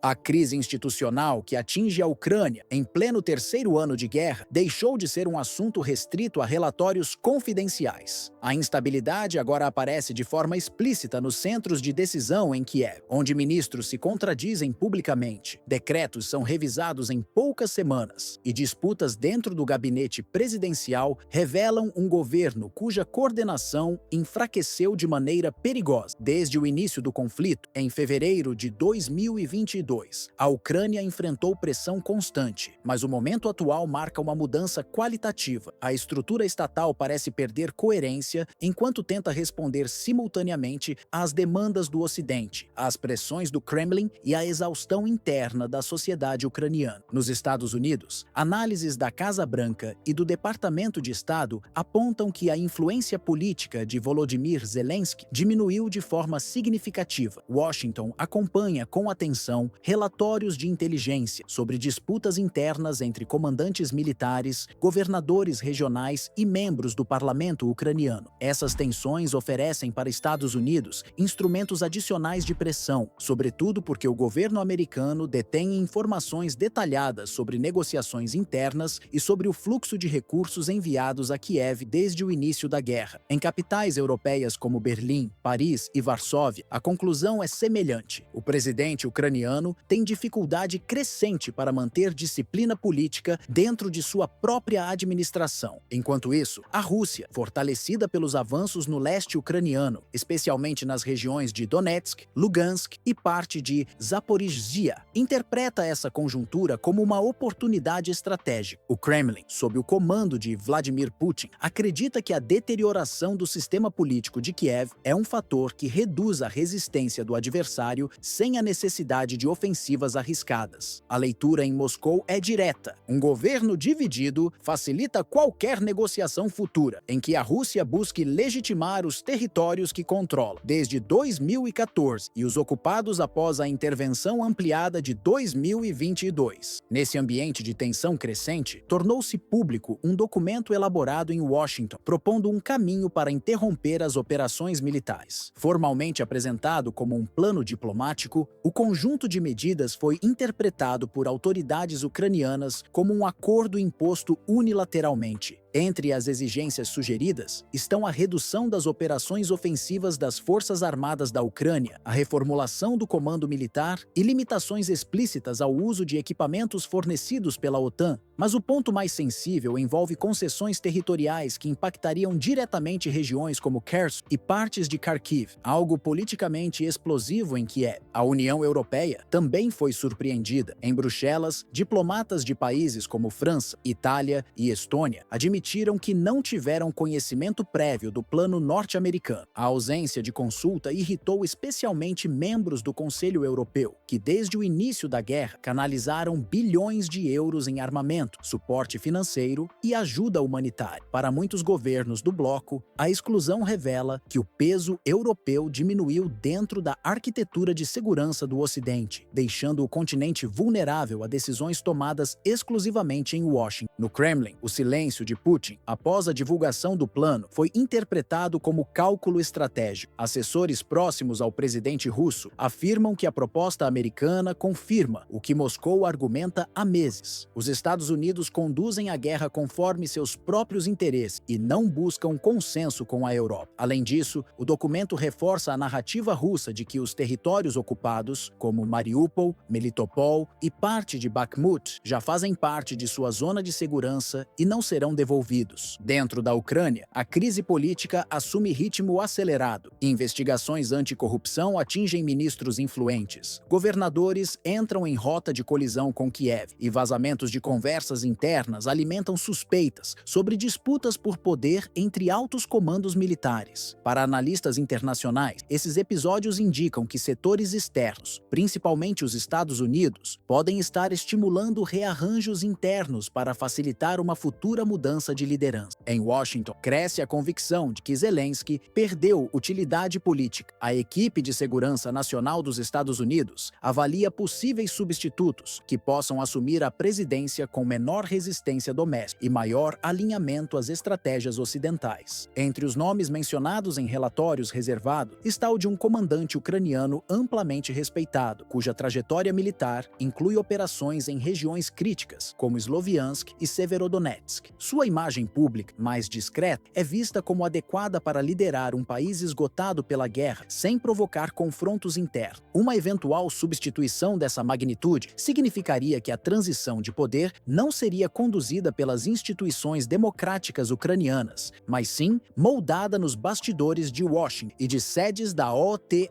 A crise institucional que atinge a Ucrânia em pleno terceiro ano de guerra deixou de ser um assunto restrito a relatórios confidenciais. A instabilidade agora aparece de forma explícita nos centros de decisão em Kiev, onde ministros se contradizem publicamente, decretos são revisados em poucas semanas e disputas dentro do gabinete presidencial revelam um governo cuja coordenação enfraqueceu de maneira perigosa. Desde o início do conflito, em fevereiro de 2022, a Ucrânia enfrentou pressão constante, mas o momento atual marca uma mudança qualitativa. A estrutura estatal parece perder coerência enquanto tenta responder simultaneamente às demandas do Ocidente, às pressões do Kremlin e à exaustão interna da sociedade ucraniana. Nos Estados Unidos, análises da Casa Branca e do Departamento de Estado apontam que a influência política de Volodymyr Zelensky diminuiu de forma significativa. Washington acompanha com atenção relatórios de inteligência sobre disputas internas entre comandantes militares, governadores regionais e membros do parlamento ucraniano. Essas tensões oferecem para Estados Unidos instrumentos adicionais de pressão, sobretudo porque o governo americano detém informações detalhadas sobre negociações internas e sobre o fluxo de recursos enviados a Kiev desde o início da guerra. Em capitais europeias como Berlim, Paris e Varsóvia, a conclusão é semelhante. O presidente ucraniano tem dificuldade crescente para manter disciplina política dentro de sua própria administração. Enquanto isso, a Rússia, fortalecida pelos avanços no leste ucraniano, especialmente nas regiões de Donetsk, Lugansk e parte de Zaporizhzhia, interpreta essa conjuntura como uma oportunidade estratégica. O Kremlin, sob o comando de Vladimir Putin, acredita que a deterioração do sistema político de Kiev é um fator que reduz a resistência do adversário sem a necessidade de ofensivas arriscadas. A leitura em Moscou é direta. Um governo dividido facilita qualquer negociação futura, em que a Rússia busque legitimar os territórios que controla desde 2014 e os ocupados após a intervenção ampliada de 2022. Nesse ambiente de tensão crescente, tornou-se público um documento elaborado em Washington, propondo um caminho para interromper as operações militares. Formalmente apresentado como um plano diplomático, o conjunto de medidas foi interpretado por autoridades ucranianas como um acordo imposto unilateralmente. Entre as exigências sugeridas estão a redução das operações ofensivas das Forças Armadas da Ucrânia, a reformulação do comando militar e limitações explícitas ao uso de equipamentos fornecidos pela OTAN. Mas o ponto mais sensível envolve concessões territoriais que impactariam diretamente regiões como Kherson e partes de Kharkiv, algo politicamente explosivo em Kiev. A União Europeia também foi surpreendida. Em Bruxelas, diplomatas de países como França, Itália e Estônia admitiram que não tiveram conhecimento prévio do plano norte-americano. A ausência de consulta irritou especialmente membros do Conselho Europeu, que desde o início da guerra canalizaram bilhões de euros em armamento, suporte financeiro e ajuda humanitária. Para muitos governos do bloco, a exclusão revela que o peso europeu diminuiu dentro da arquitetura de segurança do Ocidente, deixando o continente vulnerável a decisões tomadas exclusivamente em Washington. No Kremlin, o silêncio de Putin, após a divulgação do plano, foi interpretado como cálculo estratégico. Assessores próximos ao presidente russo afirmam que a proposta americana confirma o que Moscou argumenta há meses. Os Estados Unidos conduzem a guerra conforme seus próprios interesses e não buscam consenso com a Europa. Além disso, o documento reforça a narrativa russa de que os territórios ocupados, como Mariupol, Melitopol e parte de Bakhmut, já fazem parte de sua zona de segurança e não serão devolvidos. Dentro da Ucrânia, a crise política assume ritmo acelerado. Investigações anticorrupção atingem ministros influentes. Governadores entram em rota de colisão com Kiev e vazamentos de conversas internas alimentam suspeitas sobre disputas por poder entre altos comandos militares. Para analistas internacionais, esses episódios indicam que setores externos, principalmente os Estados Unidos, podem estar estimulando rearranjos internos para facilitar uma futura mudança mudança de liderança. Em Washington, cresce a convicção de que Zelensky perdeu utilidade política. A equipe de segurança nacional dos Estados Unidos avalia possíveis substitutos que possam assumir a presidência com menor resistência doméstica e maior alinhamento às estratégias ocidentais. Entre os nomes mencionados em relatórios reservados está o de um comandante ucraniano amplamente respeitado, cuja trajetória militar inclui operações em regiões críticas, como Sloviansk e Severodonetsk. Sua imagem pública, mais discreta, é vista como adequada para liderar um país esgotado pela guerra sem provocar confrontos internos. Uma eventual substituição dessa magnitude significaria que a transição de poder não seria conduzida pelas instituições democráticas ucranianas, mas sim moldada nos bastidores de Washington e de sedes da OTAN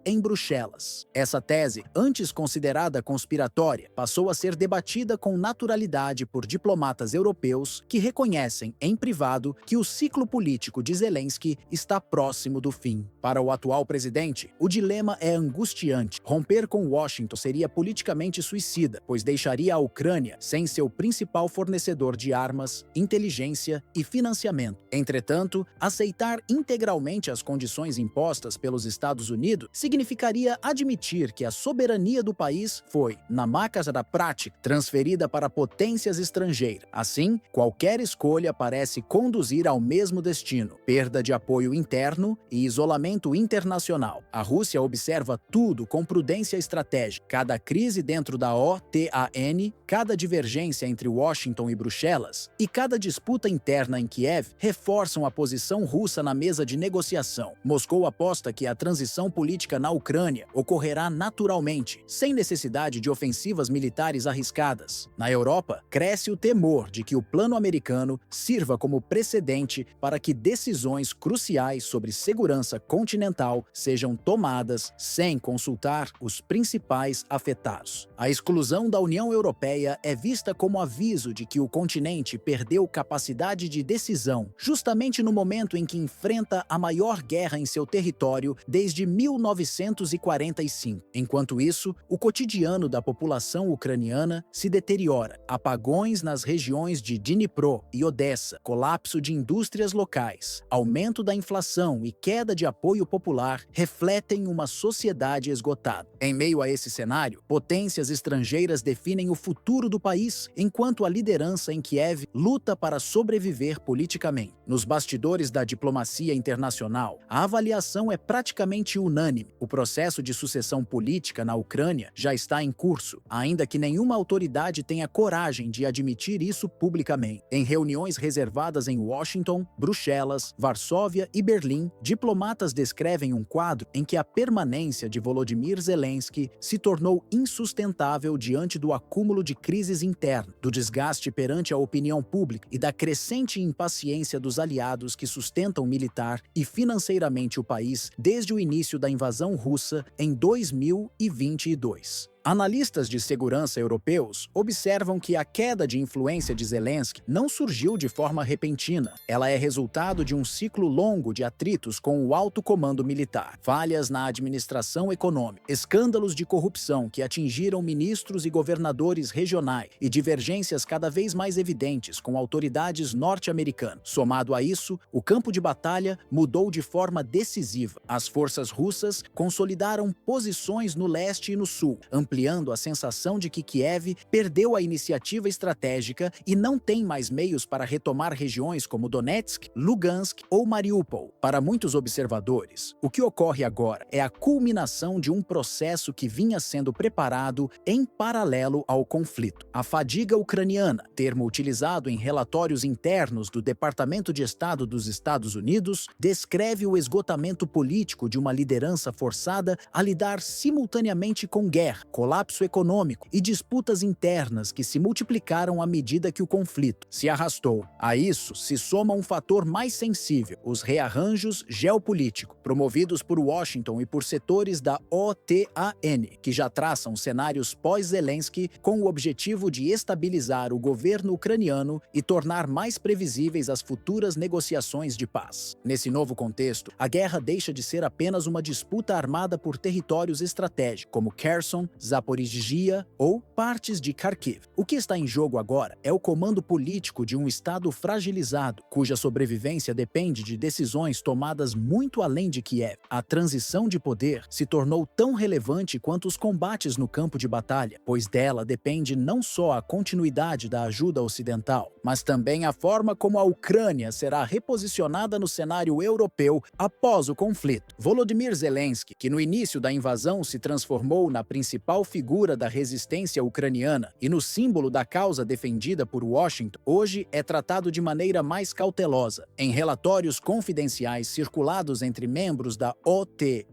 em Bruxelas. Essa tese, antes considerada conspiratória, passou a ser debatida com naturalidade por diplomatas europeus que reconhecem, em privado, que o ciclo político de Zelensky está próximo do fim. Para o atual presidente, o dilema é angustiante. Romper com Washington seria politicamente suicida, pois deixaria a Ucrânia sem seu principal fornecedor de armas, inteligência e financiamento. Entretanto, aceitar integralmente as condições impostas pelos Estados Unidos significaria admitir que a soberania do país foi, na máquina da prática, transferida para potências estrangeiras. Assim, qualquer escolha parece conduzir ao mesmo destino: perda de apoio interno e isolamento internacional. A Rússia observa tudo com prudência estratégica. Cada crise dentro da OTAN, cada divergência entre Washington e Bruxelas e cada disputa interna em Kiev reforçam a posição russa na mesa de negociação. Moscou aposta que a transição política na Ucrânia ocorrerá naturalmente, sem necessidade de ofensivas militares arriscadas. Na Europa, cresce o temor de que o plano americano sirva como precedente para que decisões cruciais sobre segurança continental sejam tomadas sem consultar os principais afetados. A exclusão da União Europeia é vista como aviso de que o continente perdeu capacidade de decisão, justamente no momento em que enfrenta a maior guerra em seu território desde 1945. Enquanto isso, o cotidiano da população ucraniana se deteriora. Apagões nas regiões de Dnipro e Odessa, colapso de indústrias locais, aumento da inflação e queda de apoio popular refletem uma sociedade esgotada. Em meio a esse cenário, potências estrangeiras definem o futuro do país, enquanto a liderança em Kiev luta para sobreviver politicamente. Nos bastidores da diplomacia internacional, a avaliação é praticamente unânime. O processo de sucessão política na Ucrânia já está em curso, ainda que nenhuma autoridade tenha coragem de admitir isso publicamente. Em reuniões reservadas em Washington, Bruxelas, Varsóvia e Berlim, diplomatas descrevem um quadro em que a permanência de Volodymyr Zelensky se tornou insustentável diante do acúmulo de crises internas, do desgaste perante a opinião pública e da crescente impaciência dos aliados que sustentam militar e financeiramente o país desde o início da invasão russa em 2022. Analistas de segurança europeus observam que a queda de influência de Zelensky não surgiu de forma repentina. Ela é resultado de um ciclo longo de atritos com o alto comando militar, falhas na administração econômica, escândalos de corrupção que atingiram ministros e governadores regionais e divergências cada vez mais evidentes com autoridades norte-americanas. Somado a isso, o campo de batalha mudou de forma decisiva. As forças russas consolidaram posições no leste e no sul, ampliando a sensação de que Kiev perdeu a iniciativa estratégica e não tem mais meios para retomar regiões como Donetsk, Lugansk ou Mariupol. Para muitos observadores, o que ocorre agora é a culminação de um processo que vinha sendo preparado em paralelo ao conflito. A fadiga ucraniana, termo utilizado em relatórios internos do Departamento de Estado dos Estados Unidos, descreve o esgotamento político de uma liderança forçada a lidar simultaneamente com guerra, colapso econômico e disputas internas que se multiplicaram à medida que o conflito se arrastou. A isso se soma um fator mais sensível: os rearranjos geopolíticos, promovidos por Washington e por setores da OTAN, que já traçam cenários pós-Zelensky com o objetivo de estabilizar o governo ucraniano e tornar mais previsíveis as futuras negociações de paz. Nesse novo contexto, a guerra deixa de ser apenas uma disputa armada por territórios estratégicos, como Kherson, Zaporizhia ou partes de Kharkiv. O que está em jogo agora é o comando político de um estado fragilizado, cuja sobrevivência depende de decisões tomadas muito além de Kiev. A transição de poder se tornou tão relevante quanto os combates no campo de batalha, pois dela depende não só a continuidade da ajuda ocidental, mas também a forma como a Ucrânia será reposicionada no cenário europeu após o conflito. Volodymyr Zelensky, que no início da invasão se transformou na principal figura da resistência ucraniana e no símbolo da causa defendida por Washington, hoje é tratado de maneira mais cautelosa. Em relatórios confidenciais circulados entre membros da OTAN,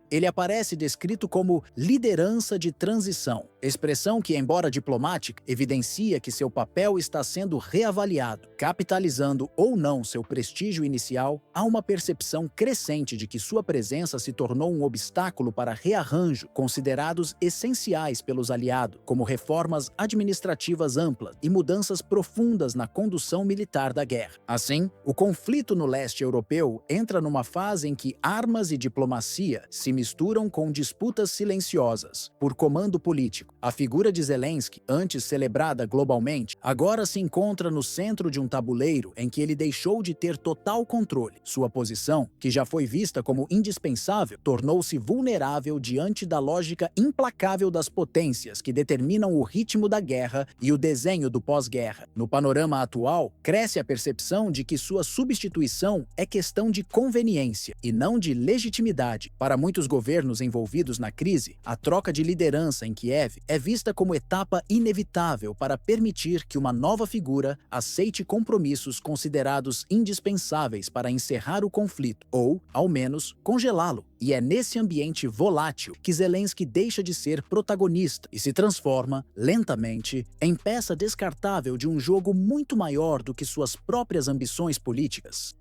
ele aparece descrito como liderança de transição, expressão que, embora diplomática, evidencia que seu papel está sendo reavaliado. Capitalizando ou não seu prestígio inicial, há uma percepção crescente de que sua presença se tornou um obstáculo para rearranjo considerados essenciais pelos aliados, como reformas administrativas amplas e mudanças profundas na condução militar da guerra. Assim, o conflito no leste europeu entra numa fase em que armas e diplomacia se misturam com disputas silenciosas por comando político. A figura de Zelensky, antes celebrada globalmente, agora se encontra no centro de um tabuleiro em que ele deixou de ter total controle. Sua posição, que já foi vista como indispensável, tornou-se vulnerável diante da lógica implacável das potências que determinam o ritmo da guerra e o desenho do pós-guerra. No panorama atual, cresce a percepção de que sua substituição é questão de conveniência e não de legitimidade. Para muitos governos envolvidos na crise, a troca de liderança em Kiev é vista como etapa inevitável para permitir que uma nova figura aceite compromissos considerados indispensáveis para encerrar o conflito ou, ao menos, congelá-lo. E é nesse ambiente volátil que Zelensky deixa de ser protagonista e se transforma, lentamente, em peça descartável de um jogo muito maior do que suas próprias ambições políticas.